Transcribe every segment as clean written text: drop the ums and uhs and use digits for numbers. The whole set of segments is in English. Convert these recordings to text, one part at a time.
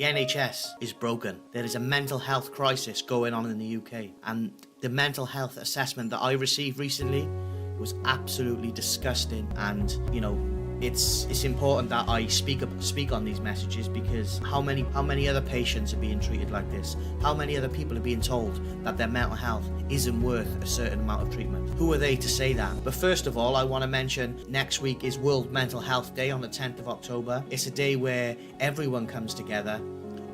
The NHS is broken. There is a mental health crisis going on in the UK, and the mental health assessment that I received recently was absolutely disgusting. And it's important that I speak on these messages, because how many other patients are being treated like this? How many other people are being told that their mental health isn't worth a certain amount of treatment? Who are they to say that? But first of all, I want to mention next week is World Mental Health Day on the 10th of October. It's a day where everyone comes together,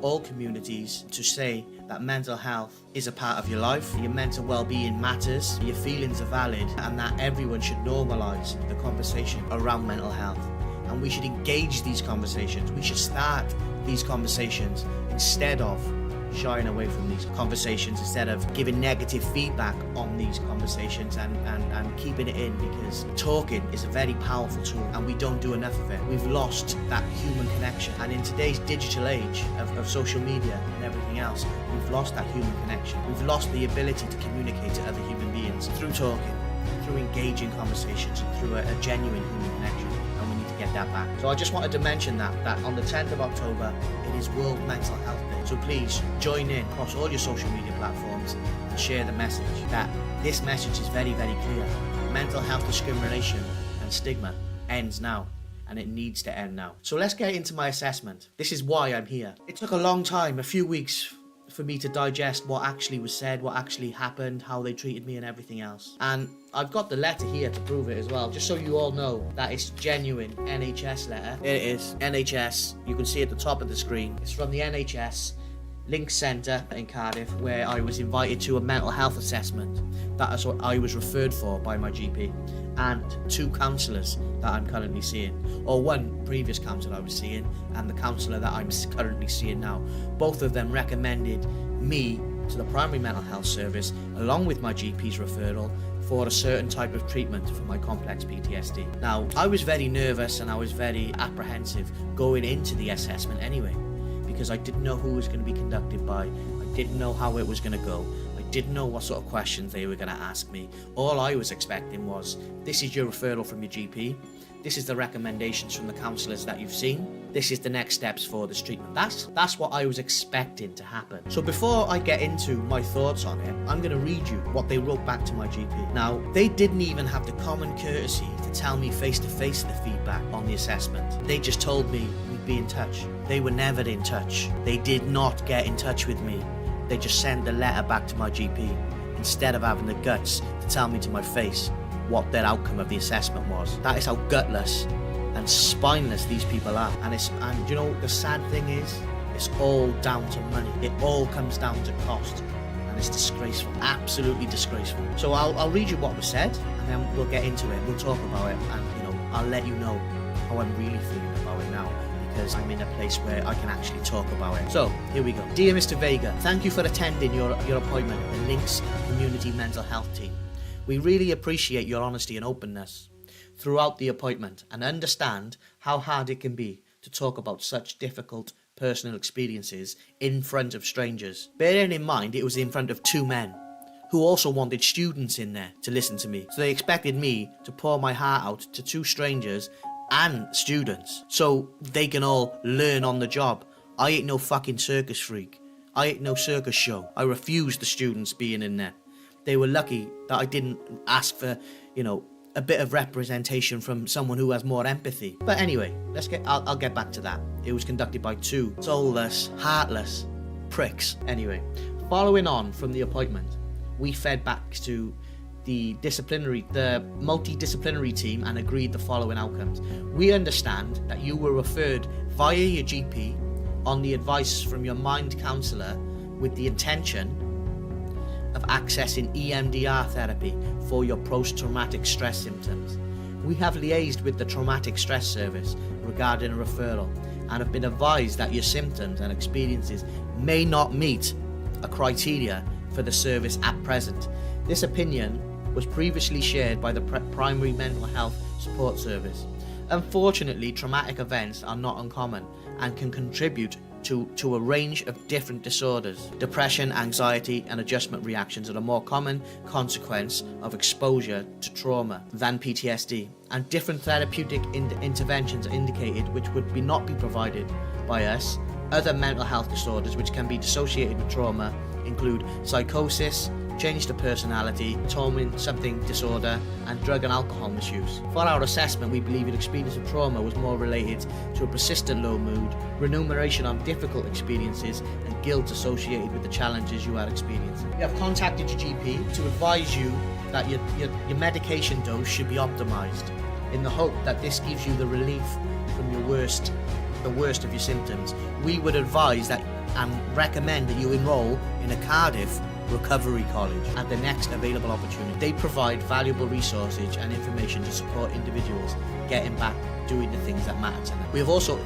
all communities, to say that mental health is a part of your life, your mental well-being matters, your feelings are valid, and that everyone should normalise the conversation around mental health. And we should engage these conversations. We should start these conversations instead of shying away from these conversations, instead of giving negative feedback on these conversations and keeping it in, because talking is a very powerful tool and we don't do enough of it. We've lost that human connection, and in today's digital age of social media and everything else, we've lost that human connection. We've lost the ability to communicate to other human beings through talking, through engaging conversations, and through a genuine human connection. And we need to get that back. So I just wanted to mention that on the 10th of October it is World Mental Health Day. So please join in across all your social media platforms and share the message. That this message is very, very clear. Mental health discrimination and stigma ends now, and it needs to end now. So let's get into my assessment. This is why I'm here. It took a long time, a few weeks, for me to digest what actually was said, what actually happened, how they treated me and everything else. And I've got the letter here to prove it as well, just so you all know that it's genuine NHS letter. Here it is, NHS. You can see at the top of the screen. It's from the NHS Link Centre in Cardiff, where I was invited to a mental health assessment. That is what I was referred for by my GP, and 2 counsellors that I'm currently seeing, or one previous counsellor I was seeing and the counsellor that I'm currently seeing now. Both of them recommended me to the primary mental health service along with my GP's referral for a certain type of treatment for my complex PTSD. Now, I was very nervous and I was very apprehensive going into the assessment anyway, because I didn't know who it was going to be conducted by. I didn't know how it was going to go. I didn't know what sort of questions they were going to ask me. All I was expecting was, this is your referral from your GP. This is the recommendations from the counsellors that you've seen. This is the next steps for this treatment. That's what I was expecting to happen. So before I get into my thoughts on it, I'm going to read you what they wrote back to my GP. Now, they didn't even have the common courtesy to tell me face-to-face the feedback on the assessment. They just told me we'd be in touch. They were never in touch. They did not get in touch with me. They just sent the letter back to my GP instead of having the guts to tell me to my face what their outcome of the assessment was. That is how gutless and spineless these people are. And you know, the sad thing is, it's all down to money. It all comes down to cost, and it's disgraceful, absolutely disgraceful. So I'll read you what was said, and then we'll get into it. We'll talk about it, and I'll let you know how I'm really feeling about it now, because I'm in a place where I can actually talk about it. So here we go. Dear Mr. Vega, thank you for attending your appointment at the Links Community Mental Health Team. We really appreciate your honesty and openness throughout the appointment, and understand how hard it can be to talk about such difficult personal experiences in front of strangers. Bearing in mind it was in front of 2 men who also wanted students in there to listen to me. So they expected me to pour my heart out to 2 strangers and students so they can all learn on the job. I ain't no fucking circus freak. I ain't no circus show. I refuse the students being in there. They were lucky that I didn't ask for, a bit of representation from someone who has more empathy. But anyway, I'll get back to that. It was conducted by 2 soulless, heartless pricks. Anyway, following on from the appointment, we fed back to the multidisciplinary team and agreed the following outcomes. We understand that you were referred via your GP on the advice from your mind counsellor with the intention of accessing EMDR therapy for your post-traumatic stress symptoms. We have liaised with the traumatic stress service regarding a referral and have been advised that your symptoms and experiences may not meet a criteria for the service at present. This opinion was previously shared by the primary mental health support service. Unfortunately, traumatic events are not uncommon and can contribute to a range of different disorders. Depression, anxiety, and adjustment reactions are a more common consequence of exposure to trauma than PTSD, and different therapeutic interventions are indicated which would not be provided by us Other mental health disorders which can be dissociated with trauma include psychosis, change to personality, torment something disorder, and drug and alcohol misuse. For our assessment, we believe your experience of trauma was more related to a persistent low mood, remuneration on difficult experiences, and guilt associated with the challenges you are experiencing. We have contacted your GP to advise you that your medication dose should be optimized, in the hope that this gives you the relief from the worst of your symptoms. We would advise that and recommend that you enroll in a Cardiff Recovery College at the next available opportunity. They provide valuable resources and information to support individuals getting back doing the things that matter to them. We have also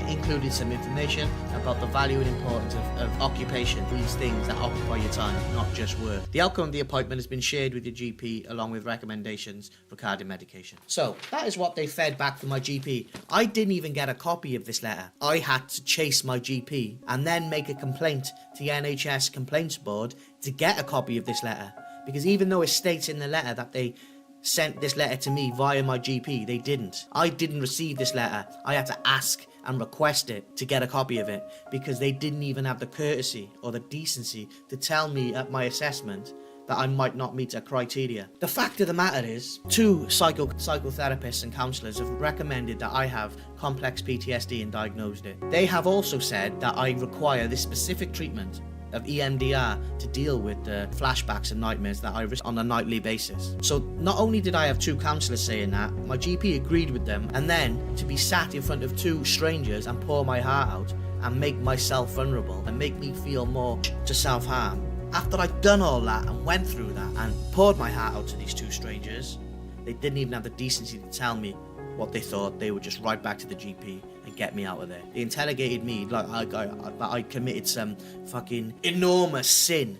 included some information about the value and importance of occupation, these things that occupy your time, not just work. The outcome of the appointment has been shared with your GP along with recommendations for cardiac medication. So that is what they fed back from my GP. I didn't even get a copy of this letter. I had to chase my GP and then make a complaint to the NHS Complaints Board to get a copy of this letter, because even though it states in the letter that they sent this letter to me via my GP, they didn't. I didn't receive this letter. I had to ask and request it to get a copy of it, because they didn't even have the courtesy or the decency to tell me at my assessment that I might not meet a criteria. The fact of the matter is, 2 psychotherapists and counsellors have recommended that I have complex PTSD and diagnosed it. They have also said that I require this specific treatment of EMDR to deal with the flashbacks and nightmares that I receive on a nightly basis. So not only did I have 2 counsellors saying that, my GP agreed with them, and then to be sat in front of 2 strangers and pour my heart out and make myself vulnerable and make me feel more to self-harm. After I'd done all that and went through that and poured my heart out to these 2 strangers, they didn't even have the decency to tell me what they thought. They would just ride back to the GP and get me out of there. They interrogated me like I committed some fucking enormous sin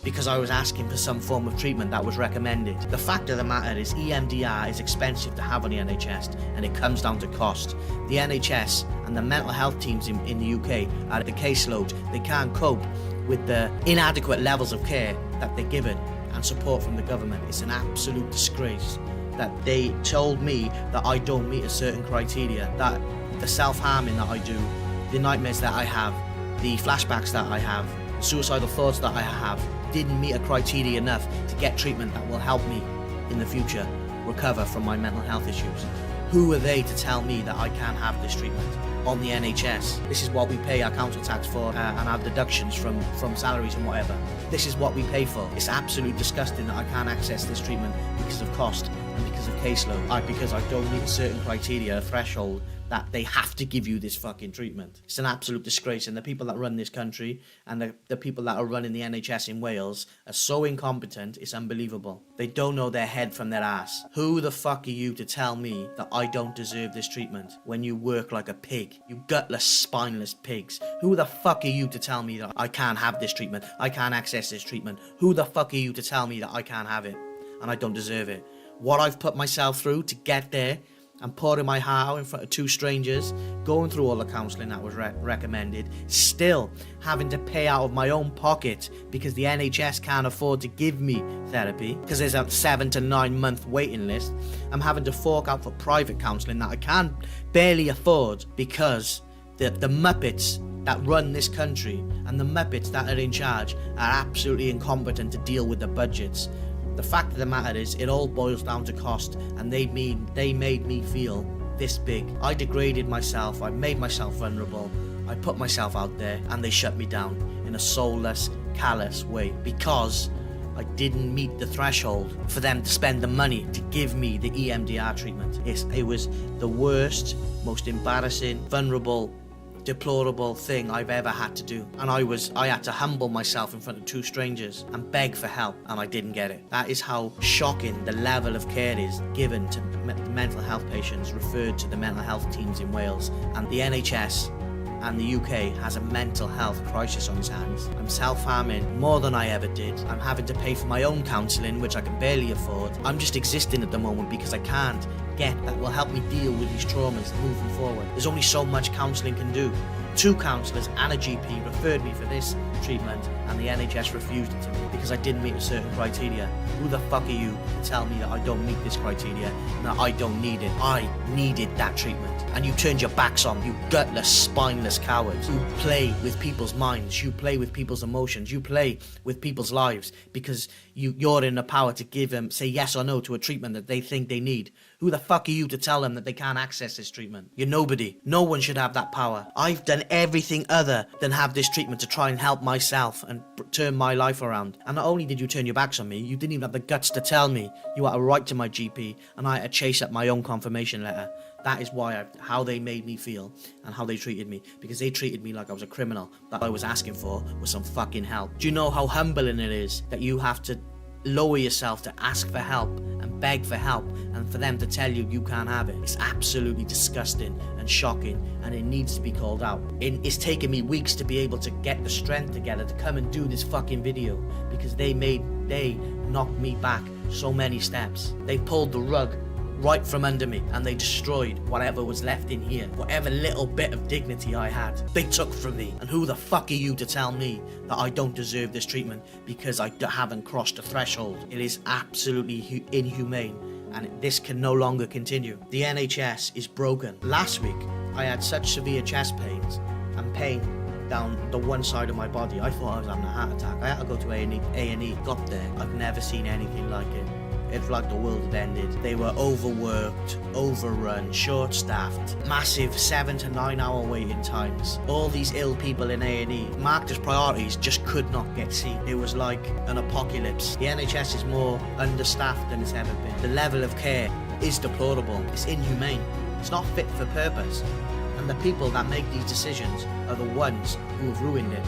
because I was asking for some form of treatment that was recommended. The fact of the matter is, EMDR is expensive to have on the NHS, and it comes down to cost. The NHS and the mental health teams in the UK are at the caseload. They can't cope with the inadequate levels of care that they're given and support from the government. It's an absolute disgrace that they told me that I don't meet a certain criteria, that the self-harming that I do, the nightmares that I have, the flashbacks that I have, suicidal thoughts that I have, didn't meet a criteria enough to get treatment that will help me in the future recover from my mental health issues. Who are they to tell me that I can't have this treatment on the NHS? This is what we pay our council tax for and our deductions from salaries and whatever. This is what we pay for. It's absolutely disgusting that I can't access this treatment because of cost and because of caseload, because I don't meet a certain criteria, a threshold, that they have to give you this fucking treatment. It's an absolute disgrace, and the people that run this country and the people that are running the NHS in Wales are so incompetent, it's unbelievable. They don't know their head from their ass. Who the fuck are you to tell me that I don't deserve this treatment when you work like a pig? You gutless, spineless pigs. Who the fuck are you to tell me that I can't have this treatment? I can't access this treatment? Who the fuck are you to tell me that I can't have it and I don't deserve it? What I've put myself through to get there, and pouring my heart out in front of 2 strangers, going through all the counselling that was recommended, still having to pay out of my own pocket because the NHS can't afford to give me therapy because there's a 7 to 9 month waiting list. I'm having to fork out for private counselling that I can barely afford because the Muppets that run this country and the Muppets that are in charge are absolutely incompetent to deal with the budgets. The fact of the matter is, it all boils down to cost, and they made me feel this big. I degraded myself, I made myself vulnerable, I put myself out there, and they shut me down in a soulless, callous way because I didn't meet the threshold for them to spend the money to give me the EMDR treatment. It was the worst, most embarrassing, vulnerable, deplorable thing I've ever had to do, and I had to humble myself in front of 2 strangers and beg for help, and I didn't get it. That is how shocking the level of care is given to mental health patients referred to the mental health teams in Wales, and the NHS and the UK has a mental health crisis on its hands. I'm self-harming more than I ever did. I'm having to pay for my own counselling, which I can barely afford. I'm just existing at the moment because I can't get that will help me deal with these traumas moving forward. There's only so much counselling can do. 2 counsellors and a GP referred me for this treatment, and the NHS refused it to me because I didn't meet a certain criteria. Who the fuck are you to tell me that I don't meet this criteria and that I don't need it? I needed that treatment. And you turned your backs on me, you gutless, spineless cowards. You play with people's minds, you play with people's emotions, you play with people's lives because you're in the power to give them, say yes or no to a treatment that they think they need. Who the fuck are you to tell them that they can't access this treatment? You're nobody. No one should have that power. I've done everything other than have this treatment to try and help myself and turn my life around. And not only did you turn your backs on me, you didn't even have the guts to tell me you had a right to my GP and I had to chase up my own confirmation letter. That is how they made me feel and how they treated me, because they treated me like I was a criminal. That I was asking for was some fucking help. Do you know how humbling it is that you have to lower yourself to ask for help and beg for help and for them to tell you you can't have it? It's absolutely disgusting and shocking, and it needs to be called out. It's taken me weeks to be able to get the strength together to come and do this fucking video, because they knocked me back so many steps. They pulled the rug right from under me and they destroyed whatever was left in here. Whatever little bit of dignity I had, they took from me. And who the fuck are you to tell me that I don't deserve this treatment because I haven't crossed the threshold? It is absolutely inhumane, and this can no longer continue. The NHS is broken. Last week I had such severe chest pains and pain down the one side of my body. I thought I was having a heart attack. I had to go to A&E. Got there, I've never seen anything like it. It's like the world had ended. They were overworked, overrun, short-staffed, massive 7 to 9 hour waiting times. All these ill people in A&E, marked as priorities, just could not get seen. It was like an apocalypse. The NHS is more understaffed than it's ever been. The level of care is deplorable. It's inhumane. It's not fit for purpose. And the people that make these decisions are the ones who have ruined it,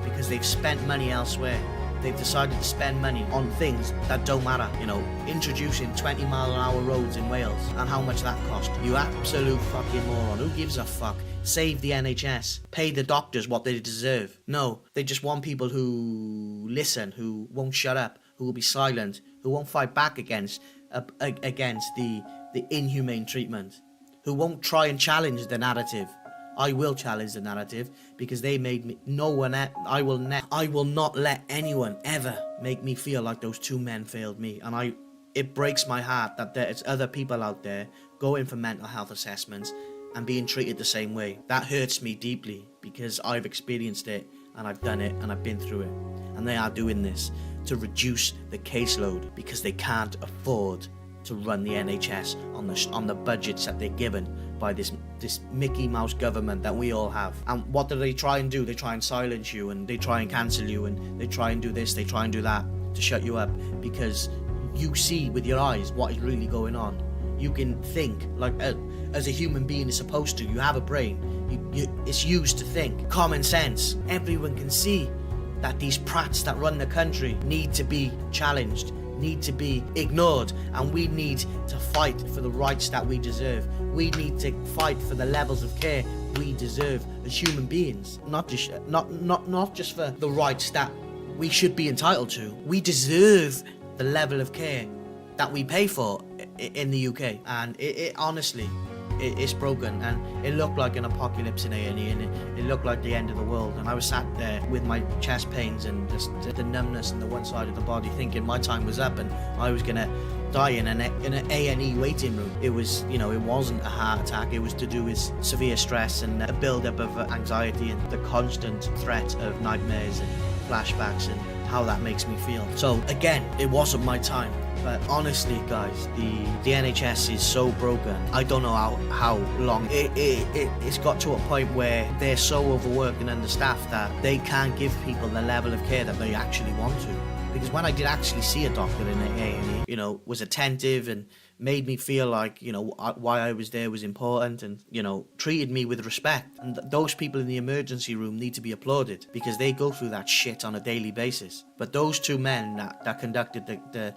because they've spent money elsewhere. They've decided to spend money on things that don't matter. You know, introducing 20-mile-an-hour roads in Wales, and how much that cost. You absolute fucking moron. Who gives a fuck? Save the NHS. Pay the doctors what they deserve. No, they just want people who listen, who won't shut up, who will be silent, who won't fight back against the inhumane treatment, who won't try and challenge the narrative. I will challenge the narrative, because they made me. I will not let anyone ever make me feel like those 2 men failed me. And it breaks my heart that there's other people out there going for mental health assessments and being treated the same way. That hurts me deeply, because I've experienced it and I've done it and I've been through it. And they are doing this to reduce the caseload, because they can't afford to run the NHS on the budgets that they're given by this Mickey Mouse government that we all have. And what do they try and do? They try and silence you, and they try and cancel you, and they try and do this, they try and do that to shut you up, because you see with your eyes what is really going on. You can think like as a human being is supposed to. You have a brain. It's used to think. Common sense. Everyone can see that these prats that run the country need to be challenged, need to be ignored, and we need to fight for the rights that we deserve. We need to fight for the levels of care we deserve as human beings, not just for the rights that we should be entitled to. We deserve the level of care that we pay for in the UK, and it honestly, it's broken, and it looked like an apocalypse in A&E, and it looked like the end of the world. And I was sat there with my chest pains and just the numbness in the one side of the body, thinking my time was up and I was gonna die in an A&E waiting room. It was, it wasn't a heart attack. It was to do with severe stress and a build-up of anxiety and the constant threat of nightmares and flashbacks and how that makes me feel. So again, it wasn't my time. But honestly, guys, the NHS is so broken. I don't know how long. It's got to a point where they're so overworked and understaffed that they can't give people the level of care that they actually want to. Because when I did actually see a doctor in A&E, was attentive and made me feel like, why I was there was important, and, treated me with respect. And those people in the emergency room need to be applauded, because they go through that shit on a daily basis. But those 2 men that conducted the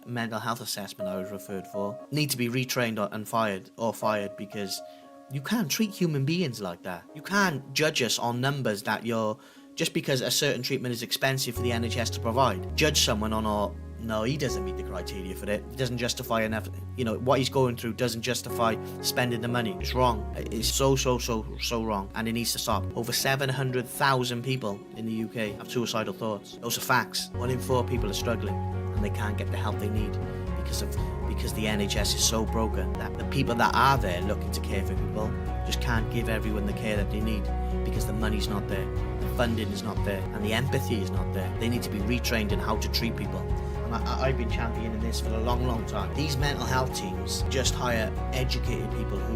mental health assessment I was referred for need to be retrained and fired, because you can't treat human beings like that. You can't judge us on numbers that just because a certain treatment is expensive for the NHS to provide. Judge someone on our No, he doesn't meet the criteria for it. It doesn't justify enough. You know, what he's going through doesn't justify spending the money. It's wrong. It's so wrong. And it needs to stop. Over 700,000 people in the UK have suicidal thoughts. Those are facts. 1 in 4 people are struggling and they can't get the help they need because the NHS is so broken that the people that are there looking to care for people just can't give everyone the care that they need because the money's not there, the funding is not there, and the empathy is not there. They need to be retrained in how to treat people. And I've been championing this for a long time. These mental health teams just hire educated people who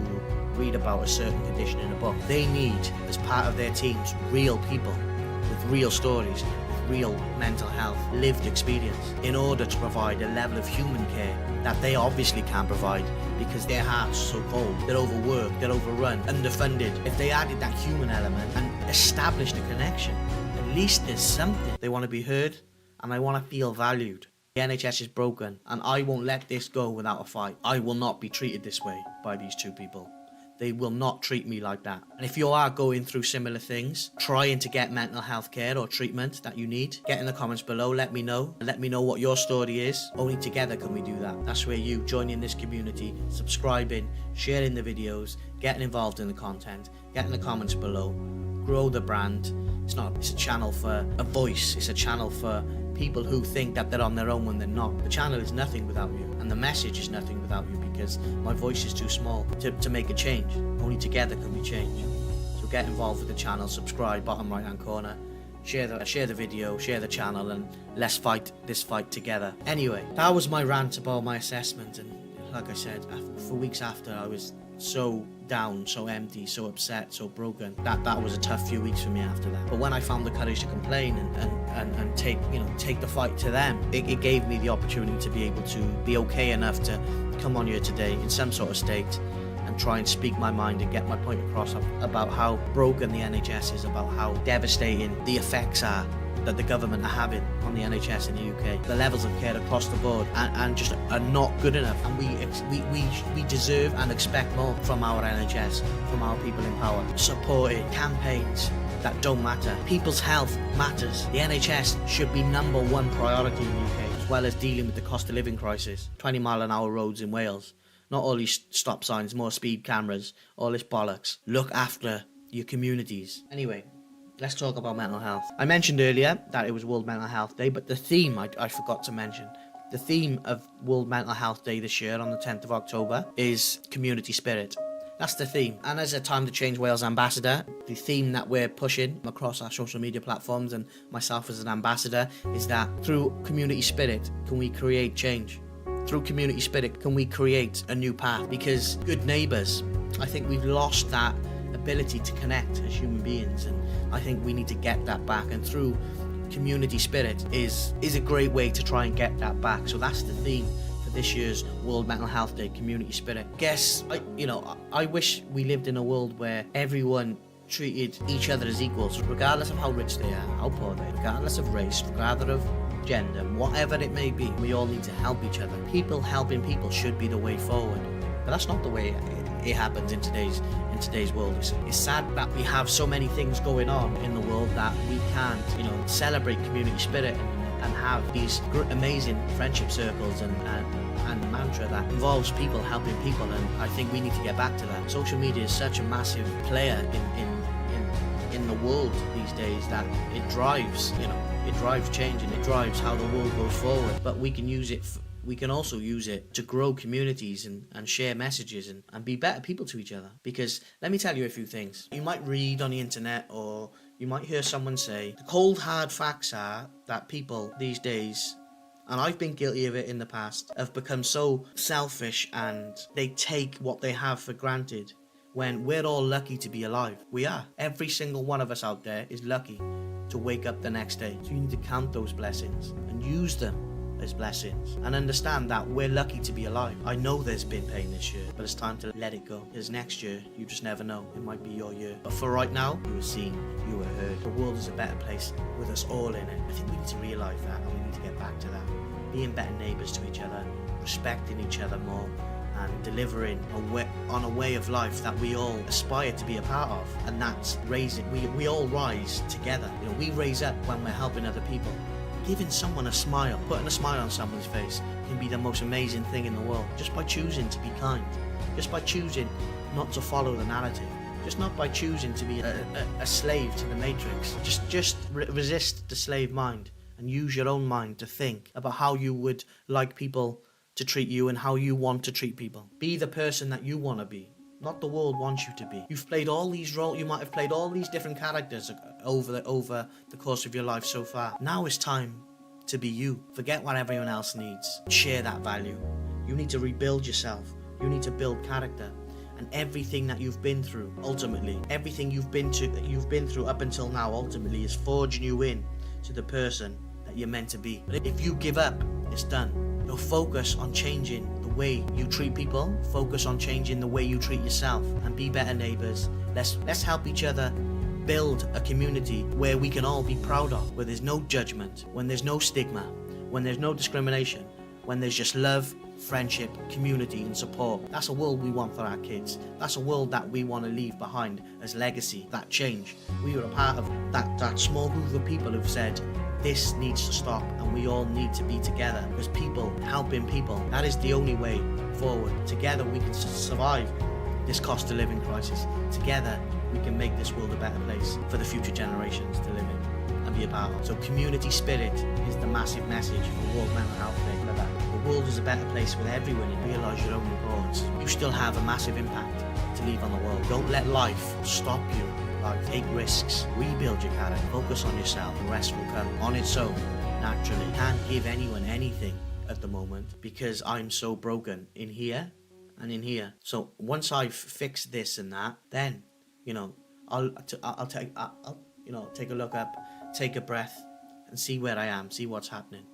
read about a certain condition in a book. They need, as part of their teams, real people with real stories, real mental health, lived experience, in order to provide a level of human care that they obviously can't provide because their hearts are so cold, they're overworked, they're overrun, underfunded. If they added that human element and established a connection, at least there's something. They want to be heard and they want to feel valued. The NHS is broken and I won't let this go without a fight. I will not be treated this way by these two people. They will not treat me like that. And if you are going through similar things, trying to get mental health care or treatment that you need, get in the comments below, let me know. Let me know what your story is. Only together can we do that. That's where you joining this community, subscribing, sharing the videos, getting involved in the content, get in the comments below, grow the brand. It's a channel for a voice. It's a channel for people who think that they're on their own when they're not. The channel is nothing without you, and the message is nothing without you, because my voice is too small to make a change. Only together can we change. So get involved with the channel, subscribe, bottom right hand corner, share the video, share the channel, and let's fight this fight together. Anyway, that was my rant about my assessment, and like I said, for weeks after, I was so down, so empty, so upset, so broken. That was a tough few weeks for me after that. But when I found the courage to complain and take the fight to them, it gave me the opportunity to be able to be okay enough to come on here today in some sort of state and try and speak my mind and get my point across about how broken the NHS is, about how devastating the effects are that the government are having on the NHS in the UK. The levels of care across the board and just are not good enough, and we deserve and expect more from our NHS, from our people in power. Supporting campaigns that don't matter. People's health matters. The NHS should be #1 priority in the UK, as well as dealing with the cost of living crisis. 20-mile-an-hour roads in Wales, not all these stop signs, more speed cameras, all this bollocks. Look after your communities. Anyway, let's talk about mental health. I mentioned earlier that it was World Mental Health Day, but the theme I forgot to mention. The theme of World Mental Health Day this year on the 10th of October is community spirit. That's the theme. And as a Time to Change Wales ambassador, the theme that we're pushing across our social media platforms and myself as an ambassador is that through community spirit can we create change. Through community spirit can we create a new path, because good neighbours, I think we've lost that ability to connect as human beings, and I think we need to get that back, and through community spirit is a great way to try and get that back. So that's the theme for this year's World Mental Health Day, community spirit. I wish we lived in a world where everyone treated each other as equals, regardless of how rich they are, how poor they are, regardless of race, regardless of gender, whatever it may be. We all need to help each other. People helping people should be the way forward, but that's not the way it happens in today's world. It's sad that we have so many things going on in the world that we can't, celebrate community spirit and have these amazing friendship circles and mantra that involves people helping people. And I think we need to get back to that. Social media is such a massive player in the world these days that it drives change, and it drives how the world goes forward. But we can use it. We can also use it to grow communities and share messages and be better people to each other. Because let me tell you a few things. You might read on the internet, or you might hear someone say, the cold hard facts are that people these days, and I've been guilty of it in the past, have become so selfish and they take what they have for granted, when we're all lucky to be alive. We are. Every single one of us out there is lucky to wake up the next day. So you need to count those blessings and use them as blessings, and understand that we're lucky to be alive. I know there's been pain this year, but it's time to let it go, because next year, you just never know. It might be your year. But for right now, you were seen, you were heard. The world is a better place with us all in it. I think we need to realise that, and we need to get back to that. Being better neighbours to each other, respecting each other more, and delivering on a way of life that we all aspire to be a part of. And that's raising, we all rise together. We raise up when we're helping other people. Giving someone a smile, putting a smile on someone's face can be the most amazing thing in the world. Just by choosing to be kind, just by choosing not to follow the narrative, just not by choosing to be a slave to the matrix. Just resist the slave mind and use your own mind to think about how you would like people to treat you and how you want to treat people. Be the person that you want to be, not the world wants you to be. You've played all these roles, you might have played all these different characters over the course of your life so far. Now it's time to be you. Forget what everyone else needs. Share that value. You need to rebuild yourself. You need to build character. And everything that you've been through, ultimately, everything you've been through up until now, ultimately is forging you in to the person that you're meant to be. But if you give up, it's done. So focus on changing the way you treat people. Focus on changing the way you treat yourself, and be better neighbours. Let's help each other build a community where we can all be proud of, where there's no judgment, when there's no stigma, when there's no discrimination, when there's just love, friendship, community and support. That's a world we want for our kids. That's a world that we want to leave behind as legacy, that change. We were a part of that small group of people who've said, this needs to stop and we all need to be together, because people helping people, that is the only way forward. Together we can survive this cost of living crisis. Together we can make this world a better place for the future generations to live in and be a part of. So community spirit is the massive message for World Mental Health Day. The world is a better place with everyone, and realise your own importance. You still have a massive impact to leave on the world. Don't let life stop you. Take risks, rebuild your character, focus on yourself, the rest will come on its own, naturally. Can't give anyone anything at the moment because I'm so broken in here and in here. So once I've fixed this and that, then, I'll take a look up, take a breath and see where I am, see what's happening.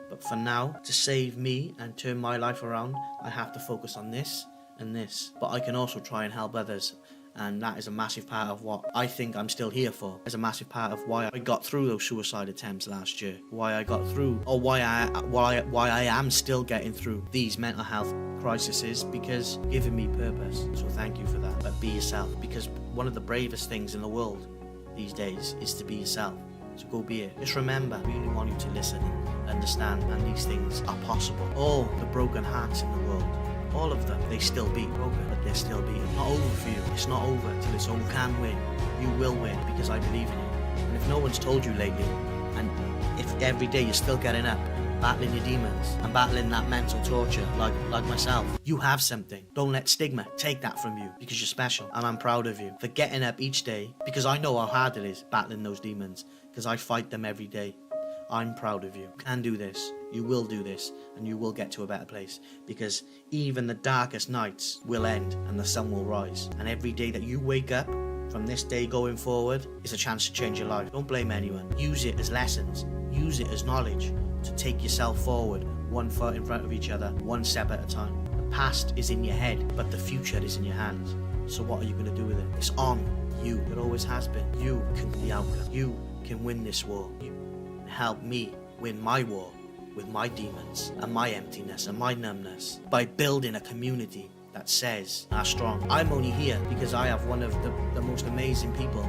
But for now, to save me and turn my life around, I have to focus on this and this. But I can also try and help others. And that is a massive part of what I think I'm still here for. It's a massive part of why I got through those suicide attempts last year. Why I got through, or why I am still getting through these mental health crises, because giving me purpose. So thank you for that. But be yourself, because one of the bravest things in the world these days is to be yourself. So go be it. Just remember, I really want you to listen and understand, and these things are possible. All the broken hearts in the world, all of them, they still beat broken, but they're still beating. It's not over for you. It's not over till it's over. You can win. You will win, because I believe in you. And if no one's told you lately, and if every day you're still getting up, battling your demons and battling that mental torture like myself, you have something. Don't let stigma take that from you, because you're special, and I'm proud of you for getting up each day, because I know how hard it is battling those demons, because I fight them every day. I'm proud of you. You can do this. You will do this, and you will get to a better place, because even the darkest nights will end and the sun will rise. And every day that you wake up from this day going forward is a chance to change your life. Don't blame anyone. Use it as lessons. Use it as knowledge to take yourself forward, one foot in front of each other, one step at a time. The past is in your head, but the future is in your hands. So what are you going to do with it? It's on you. It always has been. You can be the outcome. You can win this war. You help me win my war with my demons and my emptiness and my numbness by building a community that says are strong. I'm only here because I have one of the most amazing people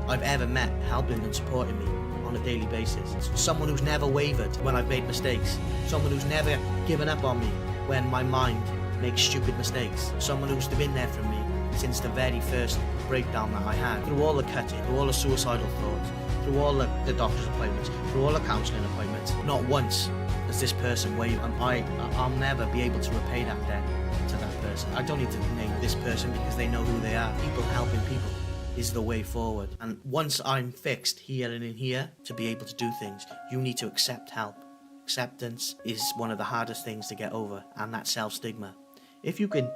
I've ever met helping and supporting me on a daily basis. Someone who's never wavered when I've made mistakes. Someone who's never given up on me when my mind makes stupid mistakes. Someone who's been there for me since the very first breakdown that I had. Through all the cutting, through all the suicidal thoughts, through all the doctor's appointments, through all the counselling appointments, not once has this person wavered, and I'll never be able to repay that debt to that person. I don't need to name this person because they know who they are. People helping people is the way forward. And once I'm fixed here and in here to be able to do things, you need to accept help. Acceptance is one of the hardest things to get over, and that self-stigma. If you can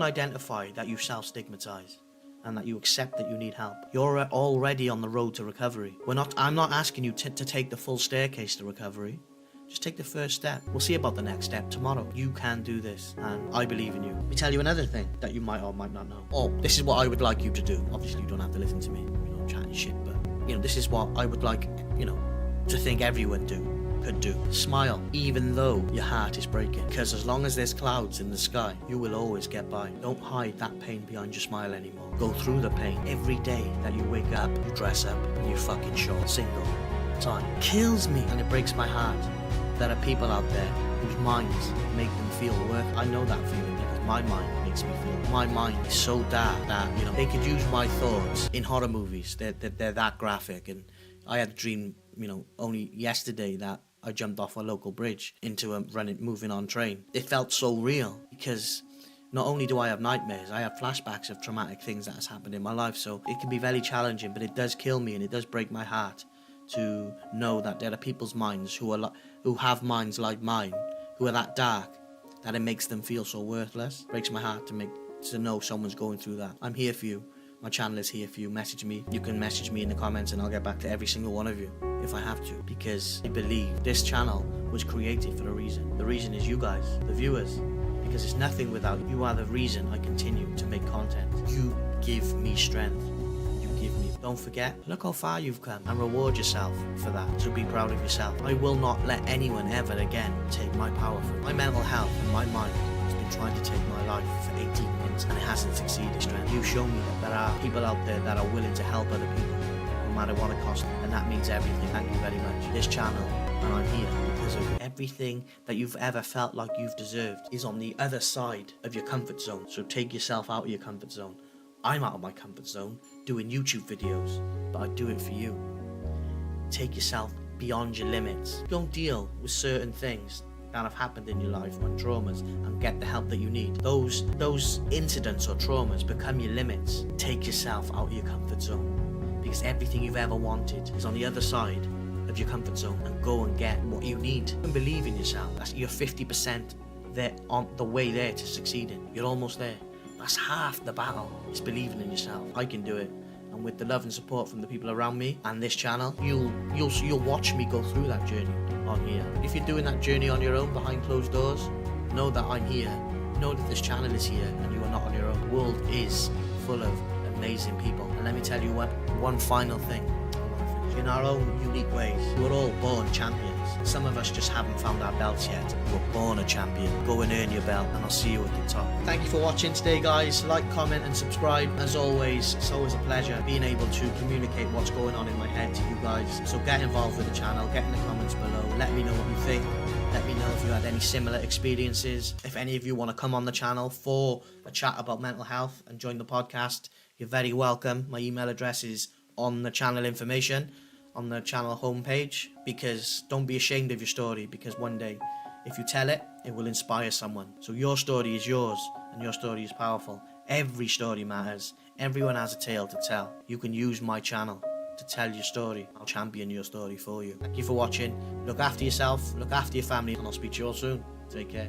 identify that you self-stigmatize and that you accept that you need help, you're already on the road to recovery. I'm not asking you to take the full staircase to recovery. Just take the first step. We'll see about the next step tomorrow. You can do this, and I believe in you. Let me tell you another thing that you might or might not know. Oh, this is what I would like you to do. Obviously, you don't have to listen to me, chatting shit, but, this is what I would like, to think everyone could do. Smile, even though your heart is breaking. Because as long as there's clouds in the sky, you will always get by. Don't hide that pain behind your smile anymore. Go through the pain. Every day that you wake up, you dress up, and you're fucking short. Single. time. Kills me, and it breaks my heart. There are people out there whose minds make them feel worth. I know that feeling because my mind makes me feel. My mind is so dark that, you know, they could use my thoughts in horror movies. They're that graphic. And I had a dream, you know, only yesterday that I jumped off a local bridge into a moving on train. It felt so real because not only do I have nightmares, I have flashbacks of traumatic things that has happened in my life. So it can be very challenging, but it does kill me and it does break my heart to know that there are people's minds who have minds like mine, who are that dark, that it makes them feel so worthless. It breaks my heart to know someone's going through that. I'm here for you. My channel is here for you. Message me. You can message me in the comments and I'll get back to every single one of you if I have to, because I believe this channel was created for a reason. The reason is you guys, the viewers, because it's nothing without you. You are the reason I continue to make content. You give me strength. Don't forget, look how far you've come and reward yourself for that. So be proud of yourself. I will not let anyone ever again take my power from me. My mental health and my mind has been trying to take my life for 18 months and it hasn't succeeded. Strength. You've shown me that there are people out there that are willing to help other people, no matter what it costs, and that means everything. Thank you very much. This channel, and I'm here because of you. Everything that you've ever felt like you've deserved is on the other side of your comfort zone. So take yourself out of your comfort zone. I'm out of my comfort zone doing YouTube videos, but I do it for you. Take yourself beyond your limits. Don't deal with certain things that have happened in your life and traumas, and get the help that you need. Those incidents or traumas become your limits. Take yourself out of your comfort zone, because everything you've ever wanted is on the other side of your comfort zone, and go and get what you need. And believe in yourself. You're 50% there, on the way there to succeeding. You're almost there. That's half the battle. It's believing in yourself. I can do it, and with the love and support from the people around me and this channel, you'll watch me go through that journey on here. If you're doing that journey on your own behind closed doors, know that I'm here. Know that this channel is here, and you are not on your own. The world is full of amazing people. And let me tell you what, one final thing. In our own unique ways, we're all born champions. Some of us just haven't found our belts yet. We're born a champion. Go and earn your belt, and I'll see you at the top. Thank you for watching today, guys. Like, comment, and subscribe. As always, it's always a pleasure being able to communicate what's going on in my head to you guys. So get involved with the channel. Get in the comments below. Let me know what you think. Let me know if you had any similar experiences. If any of you want to come on the channel for a chat about mental health and join the podcast, you're very welcome. My email address is on the channel information, on the channel homepage, because don't be ashamed of your story, because one day if you tell it, it will inspire someone. So your story is yours, and your story is powerful. Every story matters. Everyone has a tale to tell. You can use my channel to tell your story. I'll champion your story for you. Thank you for watching. Look after yourself, look after your family, and I'll speak to you all soon. Take care.